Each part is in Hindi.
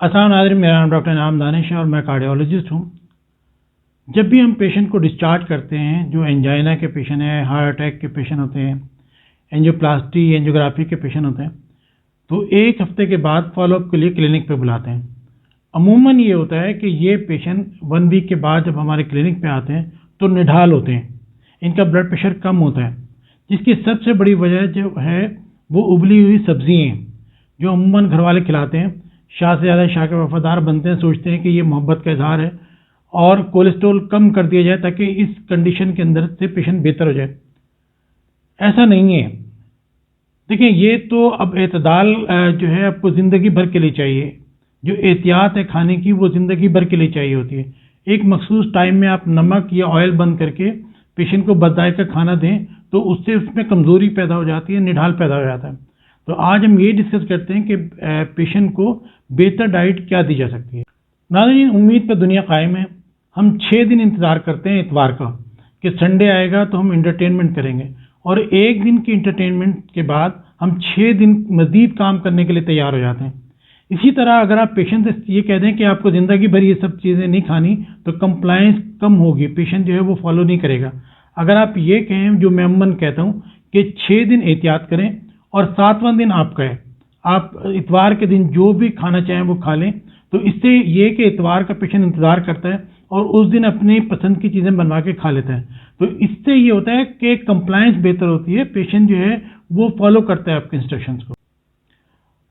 अस्सलाम नाज़रीन, मेरा नाम डॉक्टर नाम दानिश है और मैं कार्डियोलॉजिस्ट हूँ। जब भी हम पेशेंट को डिस्चार्ज करते हैं, जो एंजाइना के पेशेंट हैं, हार्ट अटैक के पेशेंट होते हैं, एंजियोप्लास्टी एंजियोग्राफी के पेशेंट होते हैं, तो एक हफ्ते के बाद फॉलोअप के लिए क्लिनिक पे बुलाते हैं। अमूमन ये होता है कि ये पेशेंट 1 वीक के बाद जब हमारे क्लिनिक पे आते हैं तो निढाल होते हैं, इनका ब्लड प्रेशर कम होता है, जिसकी सबसे बड़ी वजह जो है वो उबली हुई सब्जियाँ हैं जो अमूमन घर वाले खिलाते हैं। शाह से ज़्यादा शाह के वफादार बनते हैं, सोचते हैं कि ये मोहब्बत का इजहार है और कोलेस्ट्रॉल कम कर दिया जाए ताकि इस कंडीशन के अंदर से पेशेंट बेहतर हो जाए। ऐसा नहीं है। देखिए, ये तो अब एतदाल जो है आपको ज़िंदगी भर के लिए चाहिए। जो एहतियात है खाने की वो ज़िंदगी भर के लिए चाहिए होती है। एक मखसूस टाइम में आप नमक या ऑयल बंद करके पेशेंट को बदजायका खाना दें तो उससे उसमें कमज़ोरी पैदा हो जाती है, निढाल पैदा हो जाता है। तो आज हम ये डिस्कस करते हैं कि पेशेंट को बेहतर डाइट क्या दी जा सकती है। नाज़रीन, उम्मीद पर दुनिया कायम है। हम 6 दिन इंतज़ार करते हैं इतवार का कि संडे आएगा तो हम इंटरटेनमेंट करेंगे, और एक दिन की इंटरटेनमेंट के बाद हम 6 दिन मज़ीद काम करने के लिए तैयार हो जाते हैं। इसी तरह अगर आप पेशेंट से ये कह दें कि आपको ज़िंदगी भर ये सब चीज़ें नहीं खानी तो कंप्लायंस कम होगी, पेशेंट जो है वो फॉलो नहीं करेगा। अगर आप ये कहें, जो मैं अमूमन कहता हूँ कि 6 दिन एहतियात करें और 7वां दिन आपका है, आप इतवार के दिन जो भी खाना चाहें वो खा लें, तो इससे ये कि इतवार का पेशेंट इंतज़ार करता है और उस दिन अपनी पसंद की चीज़ें बनवा के खा लेता है। तो इससे ये होता है कि कंप्लायंस बेहतर होती है, पेशेंट जो है वो फॉलो करता है आपके इंस्ट्रक्शंस को।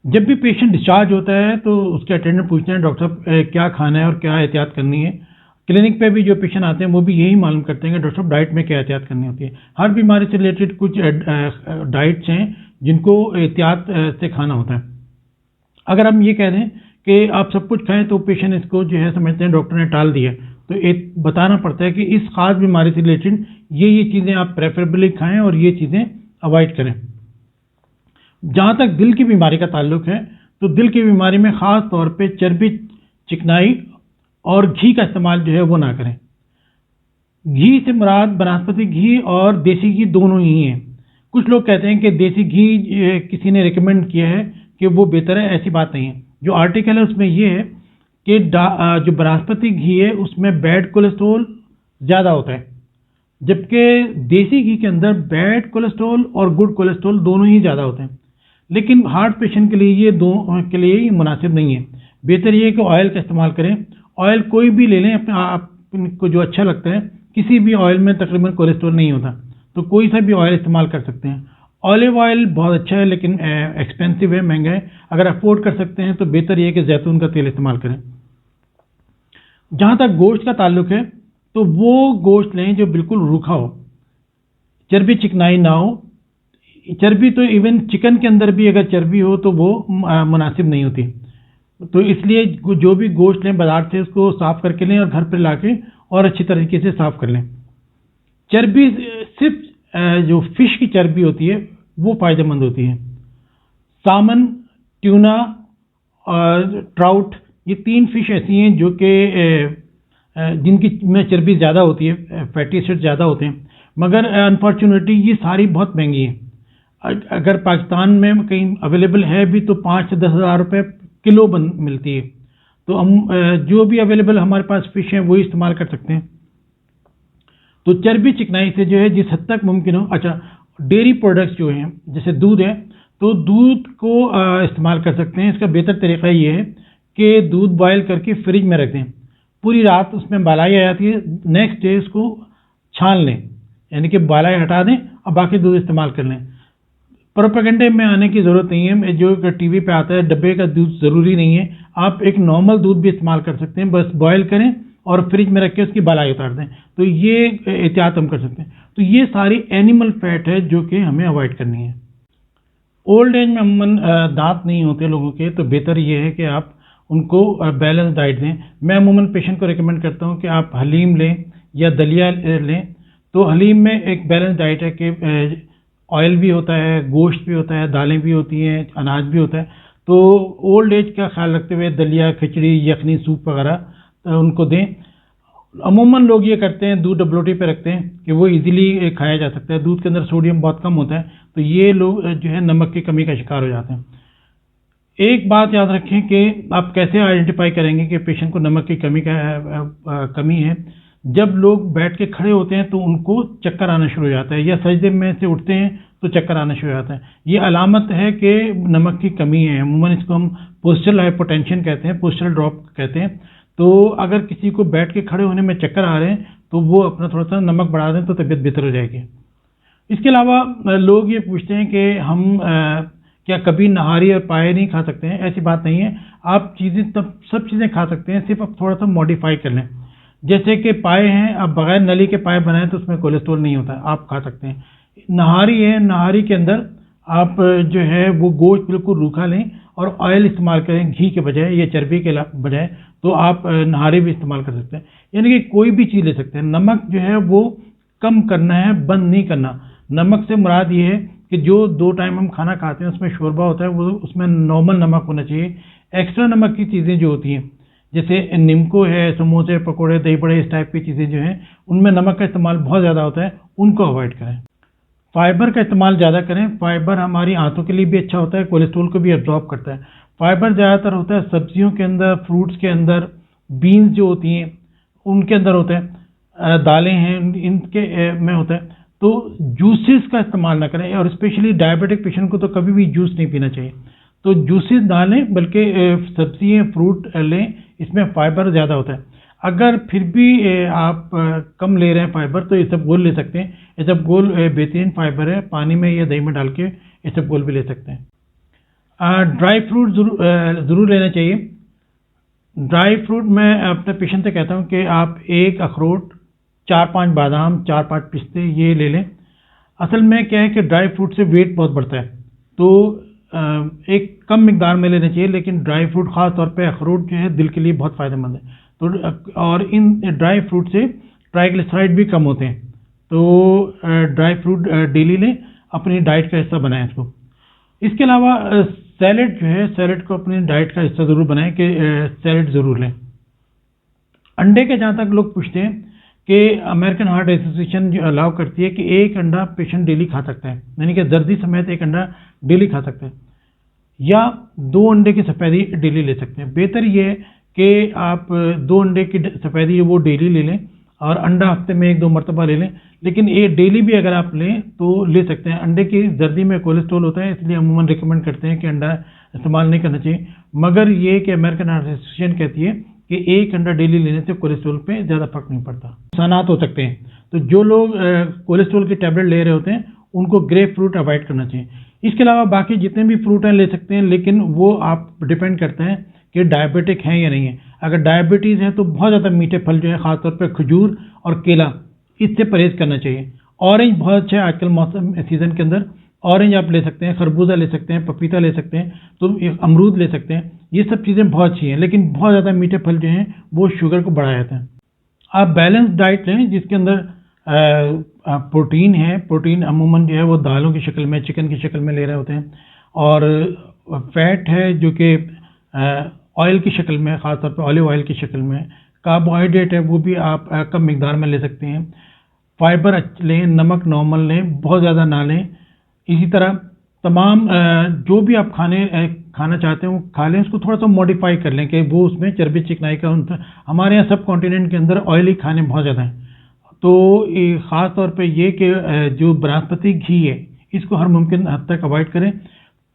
जब भी पेशेंट डिस्चार्ज होता है तो उसके अटेंडेंट पूछते हैं, डॉक्टर साहब क्या खाना है और क्या एहतियात करनी है। क्लिनिक पे भी जो पेशेंट आते हैं वो भी यही मालूम करते हैं कि डॉक्टर साहब डाइट में क्या एहतियात करनी होती है। हर बीमारी से रिलेटेड कुछ डाइट्स हैं जिनको एहतियात से खाना होता है। अगर हम ये कह दें कि आप सब कुछ खाएं तो पेशेंट इसको जो है समझते हैं डॉक्टर ने टाल दिया, तो एक बताना पड़ता है कि इस खास बीमारी से रिलेटेड ये चीज़ें आप प्रेफरेबली खाएं और ये चीज़ें अवॉइड करें। जहाँ तक दिल की बीमारी का ताल्लुक है तो दिल की बीमारी में ख़ास तौर पे चर्बी, चिकनाई और घी का इस्तेमाल जो है वो ना करें। घी से मुराद वनस्पति घी और देसी घी दोनों ही हैं। कुछ लोग कहते हैं कि देसी घी किसी ने रिकमेंड किया है कि वो बेहतर है, ऐसी बात नहीं है। जो आर्टिकल है उसमें ये है कि जो वनस्पति घी है उसमें बैड कोलेस्ट्रॉल ज़्यादा होता है, जबकि देसी घी के अंदर बैड कोलेस्ट्रॉल और गुड कोलेस्ट्रॉल दोनों ही ज़्यादा होते हैं। लेकिन हार्ट पेशेंट के लिए ये दो के लिए ही मुनासिब नहीं है। बेहतर ये है कि ऑयल का इस्तेमाल करें। ऑयल कोई भी ले लें, अपने आपको जो अच्छा लगता है। किसी भी ऑयल में तकरीबन कोलेस्ट्रॉल नहीं होता, तो कोई सा भी ऑयल इस्तेमाल कर सकते हैं। ऑलिव ऑयल बहुत अच्छा है लेकिन एक्सपेंसिव है, महंगा है। अगर अफोर्ड कर सकते हैं तो बेहतर ये है कि जैतून का तेल इस्तेमाल करें। जहाँ तक गोश्त का ताल्लुक है तो वो गोश्त लें जो बिल्कुल रूखा हो, चर्बी चिकनाई ना हो। चर्बी तो इवन चिकन के अंदर भी अगर चर्बी हो तो वो मुनासिब नहीं होती। तो इसलिए जो भी गोश्त लें बाजार से उसको साफ़ करके लें और घर पर लाके और अच्छी तरीके से साफ़ कर लें। चर्बी सिर्फ जो फिश की चर्बी होती है वो फ़ायदेमंद होती है। सामन, ट्यूना और ट्राउट, ये 3 फिश ऐसी हैं जो कि जिनकी में चर्बी ज़्यादा होती है, फैटी एसिड ज़्यादा होते हैं, मगर अनफॉर्चुनेटली ये सारी बहुत महंगी हैं। अगर पाकिस्तान में कहीं अवेलेबल है भी तो 5 से 10 हज़ार रुपये किलो मिलती है। तो हम जो भी अवेलेबल हमारे पास फ़िश हैं वही इस्तेमाल कर सकते हैं। तो चर्बी चिकनाई से जो है जिस हद तक मुमकिन हो। अच्छा, डेयरी प्रोडक्ट्स जो हैं जैसे दूध है, तो दूध को इस्तेमाल कर सकते हैं। इसका बेहतर तरीका ये है कि दूध बॉयल करके फ्रिज में रख दें, पूरी रात उसमें बालाई आ जाती है, नेक्स्ट डे उसको छान लें, यानी कि बालाई हटा दें और बाकी दूध इस्तेमाल कर लें। प्रोपेगेंडे में आने की ज़रूरत नहीं है। जो टीवी पे आता है डब्बे का दूध ज़रूरी नहीं है, आप एक नॉर्मल दूध भी इस्तेमाल कर सकते हैं। बस बॉयल करें और फ्रिज में रख के उसकी बालाई उतार दें, तो ये एहतियात हम कर सकते हैं। तो ये सारी एनिमल फैट है जो कि हमें अवॉइड करनी है। ओल्ड एज में अमूमन दांत नहीं होते लोगों के, तो बेहतर ये है कि आप उनको बैलेंस डाइट दें। मैं अमूमन पेशेंट को रिकमेंड करता हूँ कि आप हलीम लें या दलिया लें। तो हलीम में एक बैलेंस डाइट है कि ऑयल भी होता है, गोश्त भी होता है, दालें भी होती हैं, अनाज भी होता है। तो ओल्ड एज का ख्याल रखते हुए दलिया, खिचड़ी, यखनी, सूप वगैरह उनको दें। अमूमन लोग ये करते हैं, दूध डबलोटी पे रखते हैं कि वो इजीली खाया जा सकता है। दूध के अंदर सोडियम बहुत कम होता है, तो ये लोग जो है नमक की कमी का शिकार हो जाते हैं। एक बात याद रखें कि आप कैसे आइडेंटिफाई करेंगे कि पेशेंट को नमक की कमी है। जब लोग बैठ के खड़े होते हैं तो उनको चक्कर आना शुरू हो जाता है, या सजदे में से उठते हैं तो चक्कर आना शुरू हो जाता है। ये अलामत है कि नमक की कमी है। अमूमन इसको हम पोस्चरल हाइपोटेंशन कहते हैं, पोस्चरल ड्रॉप कहते हैं। तो अगर किसी को बैठ के खड़े होने में चक्कर आ रहे हैं तो वो अपना थोड़ा सा नमक बढ़ा दें तो तबीयत बेहतर हो जाएगी। इसके अलावा लोग ये पूछते हैं कि हम क्या कभी नहारी और पाए नहीं खा सकते हैं? ऐसी बात नहीं है। आप सब चीज़ें खा सकते हैं, सिर्फ आप थोड़ा सा मॉडिफाई कर लें। जैसे कि पाए हैं, आप बगैर नली के पाए बनाएं तो उसमें कोलेस्ट्रॉल नहीं होता है, आप खा सकते हैं। नहारी है, नहारी के अंदर आप जो है वो गोश्त बिल्कुल रूखा लें और ऑयल इस्तेमाल करें, घी के बजाय या चर्बी के बजाय, तो आप नहारी भी इस्तेमाल कर सकते हैं। यानी कि कोई भी चीज़ ले सकते हैं। नमक जो है वो कम करना है, बंद नहीं करना। नमक से मुराद ये है कि जो 2 टाइम हम खाना खाते हैं उसमें शोरबा होता है, वो उसमें नॉर्मल नमक होना चाहिए। एक्स्ट्रा नमक की चीज़ें जो होती हैं, जैसे निम्को है, समोसे, पकोड़े, दही बड़े, इस टाइप की चीज़ें जो हैं उनमें नमक का इस्तेमाल बहुत ज़्यादा होता है, उनको अवॉइड करें। फाइबर का इस्तेमाल ज़्यादा करें। फाइबर हमारी आंतों के लिए भी अच्छा होता है, कोलेस्ट्रॉल को भी एब्जॉर्ब करता है। फाइबर ज़्यादातर होता है सब्जियों के अंदर, फ्रूट्स के अंदर, बीन्स जो होती हैं उनके अंदर होता है, दालें हैं इनके में होता है। तो जूसेस का इस्तेमाल ना करें, और स्पेशली डायबिटिक पेशेंट को तो कभी भी जूस नहीं पीना चाहिए। तो जूसेस ना लें, बल्कि सब्जियाँ, फ्रूट लें, इसमें फाइबर ज़्यादा होता है। अगर फिर भी आप कम ले रहे हैं फाइबर तो इसबगोल ले सकते हैं। इसबगोल बेहतरीन फाइबर है, पानी में या दही में डाल के इसबगोल भी ले सकते हैं। ड्राई फ्रूट ज़रूर लेना चाहिए। ड्राई फ्रूट मैं अपने पेशेंट से कहता हूँ कि आप 1 अखरोट, 4-5 बादाम, 4-5 पिस्ते ये ले लें। असल में क्या है कि ड्राई फ्रूट से वेट बहुत बढ़ता है, तो एक कम मिकदार में लेना चाहिए। लेकिन ड्राई फ्रूट, ख़ास तौर पे अखरोट जो है दिल के लिए बहुत फ़ायदेमंद है। तो और इन ड्राई फ्रूट से ट्राइग्लिसराइड भी कम होते हैं। तो ड्राई फ्रूट डेली लें, अपनी डाइट का हिस्सा बनाएं इसको। इसके अलावा सैलेड जो है, सैलेड को अपनी डाइट का हिस्सा ज़रूर बनाएं कि सैलेड ज़रूर लें। अंडे के जहाँ तक लोग पूछते हैं कि अमेरिकन हार्ट एसोसिएशन जो अलाउ करती है कि 1 अंडा पेशेंट डेली खा सकता है, यानी कि दर्दी समेत 1 अंडा डेली खा सकते हैं, या 2 अंडे की सफ़ेदी डेली ले सकते हैं। बेहतर ये है कि आप 2 अंडे की सफ़ेदी वो डेली ले लें और अंडा हफ्ते में 1-2 मरतबा ले लें। लेकिन ये डेली भी अगर आप लें तो ले सकते हैं। अंडे की जर्दी में कोलेस्ट्रॉल होता है, इसलिए अमूमन रिकमेंड करते हैं कि अंडा इस्तेमाल नहीं करना चाहिए। मगर ये कि अमेरिकन हार्ट एसोसिएशन कहती है कि 1 अंडा डेली लेने से कोलेस्ट्रॉल पे ज़्यादा फर्क नहीं पड़ता। नुकसानात हो सकते हैं, तो जो लोग कोलेस्ट्रॉल की टैबलेट ले रहे होते हैं उनको ग्रेप फ्रूट अवॉइड करना चाहिए। इसके अलावा बाकी जितने भी फ्रूट हैं ले सकते हैं, लेकिन वो आप डिपेंड करते हैं कि डायबिटिक हैं या नहीं है। अगर डायबिटीज़ है तो बहुत ज़्यादा मीठे फल जो है, ख़ासतौर पर खजूर और केला, इससे परहेज़ करना चाहिए। ऑरेंज बहुत अच्छा है आजकल मौसम सीज़न के अंदर, ऑरेंज आप ले सकते हैं, खरबूजा ले सकते हैं, पपीता ले सकते हैं, तो अमरूद ले सकते हैं। ये सब चीज़ें बहुत अच्छी हैं, लेकिन बहुत ज़्यादा मीठे फल जो हैं वो शुगर को बढ़ा जाते हैं। आप बैलेंस डाइट लें जिसके अंदर प्रोटीन है। प्रोटीन अमूमन जो है वो दालों की शक्ल में, चिकन की शक्ल में ले रहे होते हैं, और फैट है जो कि ऑयल की शक्ल में, ख़ासतौर पर ऑलिव ऑयल की शक्ल में। कार्बोहाइड्रेट है वो भी आप कम मिकदार में ले सकते हैं। फाइबर लें, नमक नॉर्मल लें, बहुत ज़्यादा ना लें। इसी तरह तमाम जो भी आप खाना चाहते हैं वो खा लें, उसको थोड़ा सा मॉडिफाई कर लें कि वो उसमें चर्बी चिकनाई का। हमारे यहाँ सब कॉन्टिनेंट के अंदर ऑयली खाने बहुत ज़्यादा हैं, तो ख़ास तौर पे ये कि जो बनास्पति घी है इसको हर मुमकिन हद तक अवॉइड करें।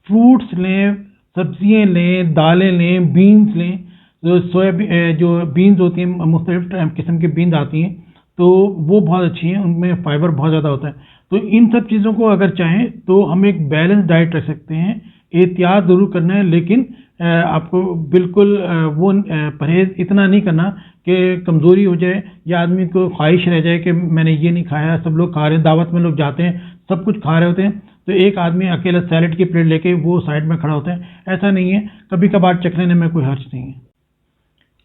फ्रूट्स लें, सब्जियाँ लें, दालें लें, बीन्स लें। जो बीन्स होती हैं, मुख्तलिफ किस्म की बीन्स आती हैं, तो वो बहुत अच्छी हैं, उनमें फाइबर बहुत ज़्यादा होता है। तो इन सब चीज़ों को अगर चाहें तो हम एक बैलेंस डाइट रख सकते हैं। एहतियात ज़रूर करना है, लेकिन आपको बिल्कुल वो परहेज़ इतना नहीं करना कि कमज़ोरी हो जाए या आदमी को ख्वाहिश रह जाए कि मैंने ये नहीं खाया, सब लोग खा रहे हैं, दावत में लोग जाते हैं, सब कुछ खा रहे होते हैं, तो एक आदमी अकेला सैलेड की प्लेट लेके वो साइड में खड़ा होता है। ऐसा नहीं है, कभी कभार चख लेने में कोई हर्ज नहीं है।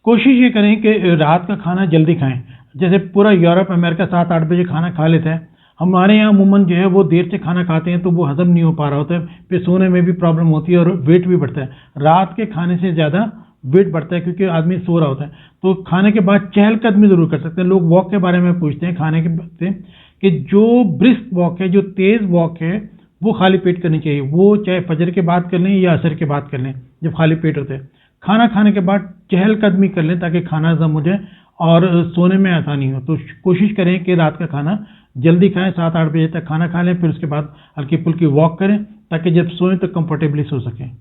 कोशिश ये करें कि रात का खाना जल्दी खाएं। जैसे पूरा यूरोप, अमेरिका 7-8 बजे खाना खा लेता है, हमारे यहाँ अमूमन जो है वो देर से खाना खाते हैं, तो वो हजम नहीं हो पा रहा होता है, फिर सोने में भी प्रॉब्लम होती है और वेट भी बढ़ता है। रात के खाने से ज़्यादा वेट बढ़ता है क्योंकि आदमी सो रहा होता है। तो खाने के बाद चहलकदमी ज़रूर कर सकते हैं। लोग वॉक के बारे में पूछते हैं खाने के बाद से, कि जो ब्रिस्क वॉक है, जो तेज़ वॉक है, वो खाली पेट करनी चाहिए। वो चाहे फजर के बाद कर लें या असर के बाद कर लें, जब खाली पेट होते हैं। खाना खाने के बाद चहलकदमी कर लें ताकि खाना हजम हो जाए और सोने में आसानी हो। तो कोशिश करें कि रात का खाना जल्दी खाएं, 7-8 बजे तक खाना खा लें, फिर उसके बाद हल्की फुल्की वॉक करें ताकि जब सोएं तो कंफर्टेबली सो सकें।